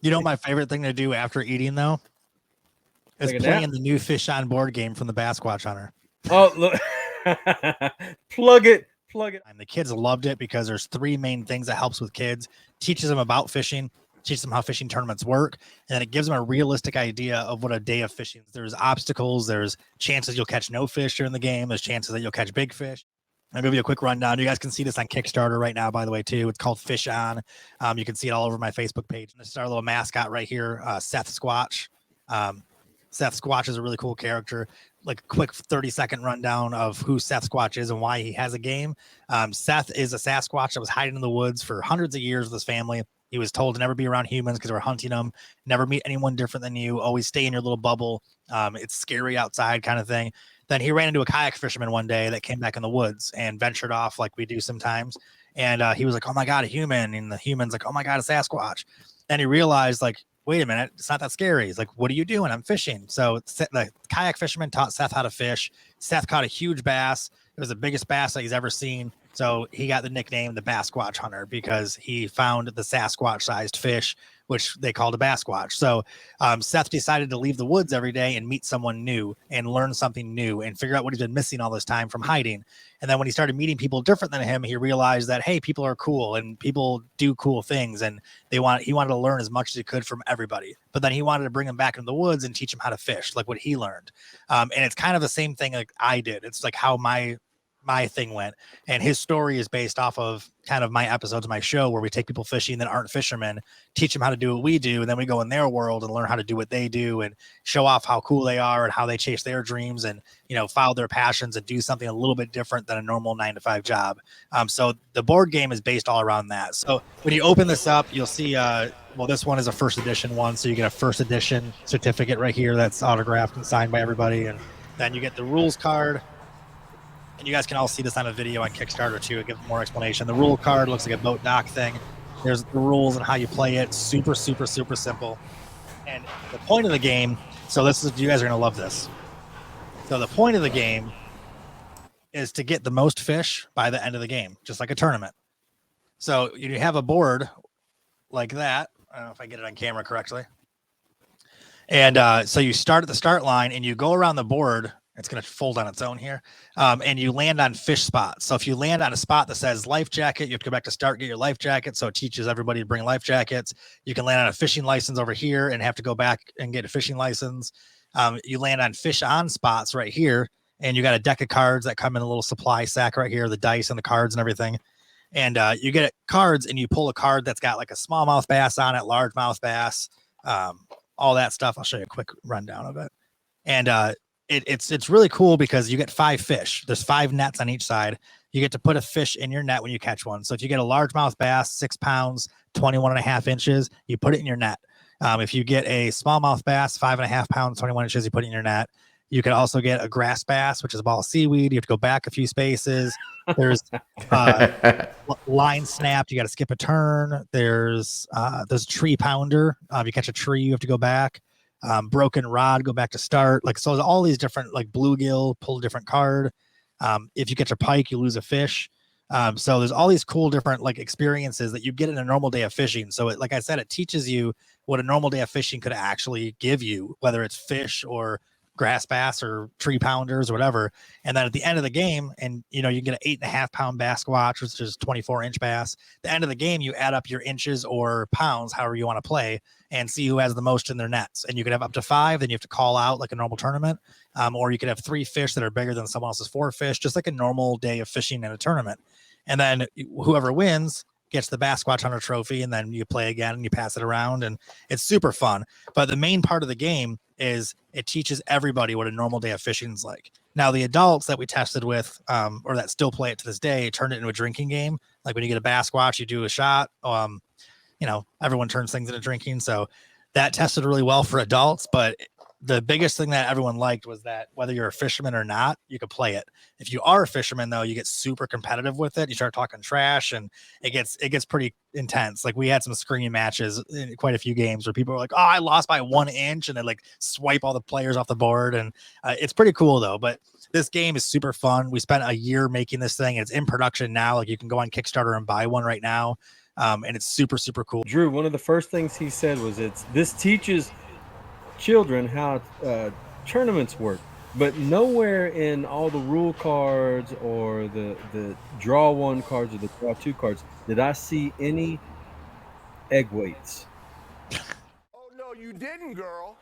You know, my favorite thing to do after eating though is playing the new Fish on board game from the Bassquatch Hunter. Oh, look. Plug it. And the kids loved it because there's 3 main things that helps with kids. Teaches them about fishing, teaches them how fishing tournaments work, and then it gives them a realistic idea of what a day of fishing is. There's obstacles, there's chances you'll catch no fish during the game, there's chances that you'll catch big fish. I'll give you a quick rundown. You guys can see this on Kickstarter right now, by the way, too. It's called Fish On. You can see it all over my Facebook page. This is our little mascot right here, Seth Squatch. Seth Squatch is a really cool character. Like a quick 30-second rundown of who Seth Squatch is and why he has a game. Seth is a Sasquatch that was hiding in the woods for hundreds of years with his family. He was told to never be around humans because they were hunting them, never meet anyone different than you, always stay in your little bubble. It's scary outside kind of thing. Then he ran into a kayak fisherman one day that came back in the woods and ventured off like we do sometimes. And he was like, oh my God, a human. And the human's like, oh my God, a Sasquatch. And he realized, like, wait a minute, it's not that scary. He's like, what are you doing? I'm fishing. So the kayak fisherman taught Seth how to fish. Seth caught a huge bass. It was the biggest bass that he's ever seen. So he got the nickname the Bassquatch Hunter because he found the Sasquatch-sized fish, which they called a Bassquatch. So Seth decided to leave the woods every day and meet someone new and learn something new and figure out what he's been missing all this time from hiding. And then when he started meeting people different than him, he realized that, hey, people are cool and people do cool things. And he wanted to learn as much as he could from everybody. But then he wanted to bring him back into the woods and teach him how to fish, like what he learned. And it's kind of the same thing like I did. It's like how my thing went, and his story is based off of kind of my episodes of my show where we take people fishing that aren't fishermen, teach them how to do what we do, and then we go in their world and learn how to do what they do and show off how cool they are and how they chase their dreams and, you know, follow their passions and do something a little bit different than a normal 9-to-5 job. So the board game is based all around that. So when you open this up, you'll see well, this one is a first edition one, so you get a first edition certificate right here that's autographed and signed by everybody, and then you get the rules card. And you guys can all see this on a video on Kickstarter too. It gives more explanation. The rule card looks like a boat dock thing. There's the rules and how you play it. Super, super, super simple. And the point of the game, so this is, you guys are going to love this. So the point of the game is to get the most fish by the end of the game, just like a tournament. So you have a board like that. I don't know if I get it on camera correctly. And so you start at the start line and you go around the board. It's going to fold on its own here. And you land on fish spots. So if you land on a spot that says life jacket, you have to go back to start, get your life jacket. So it teaches everybody to bring life jackets. You can land on a fishing license over here and have to go back and get a fishing license. You land on fish on spots right here. And you got a deck of cards that come in a little supply sack right here, the dice and the cards and everything. And you get cards and you pull a card that's got like a smallmouth bass on it, largemouth bass, all that stuff. I'll show you a quick rundown of it. And it's really cool because you get 5 fish. There's 5 nets on each side. You get to put a fish in your net when you catch one. So if you get a largemouth bass, 6 pounds, 21.5 inches, you put it in your net. If you get a smallmouth bass, 5.5 pounds, 21 inches, you put it in your net. You can also get a grass bass, which is a ball of seaweed. You have to go back a few spaces. There's line snapped. You got to skip a turn. There's tree pounder. If you catch a tree, you have to go back. Broken rod, go back to start. Like, so there's all these different, like bluegill, pull a different card. If you catch a pike, you lose a fish. So there's all these cool different like experiences that you get in a normal day of fishing. So it, like I said, it teaches you what a normal day of fishing could actually give you, whether it's fish or grass bass or tree pounders or whatever. And then at the end of the game, and you know, you get an 8.5 pound Bassquatch, which is 24-inch bass. The end of the game, you add up your inches or pounds, however you want to play, and see who has the most in their nets. And you could have up to 5, then you have to call out like a normal tournament. Or you could have 3 fish that are bigger than someone else's 4 fish, just like a normal day of fishing in a tournament. And then whoever wins gets the Bassquatch Hunter trophy, and then you play again and you pass it around, and it's super fun. But the main part of the game is it teaches everybody what a normal day of fishing is like. Now, the adults that we tested with, or that still play it to this day, turned it into a drinking game. Like when you get a Bassquatch, you do a shot. You know, everyone turns things into drinking. So that tested really well for adults, but the biggest thing that everyone liked was that whether you're a fisherman or not, you could play it. If you are a fisherman, though, you get super competitive with it. You start talking trash, and it gets pretty intense. Like we had some screaming matches in quite a few games where people were like, "Oh, I lost by 1 inch," and they like swipe all the players off the board. And it's pretty cool though. But this game is super fun. We spent a year making this thing. It's in production now. Like you can go on Kickstarter and buy one right now. And it's super, super cool. Drew, one of the first things he said was this teaches children how tournaments work, but nowhere in all the rule cards or the draw one cards or the draw two cards did I see any egg weights. Oh no, you didn't, girl.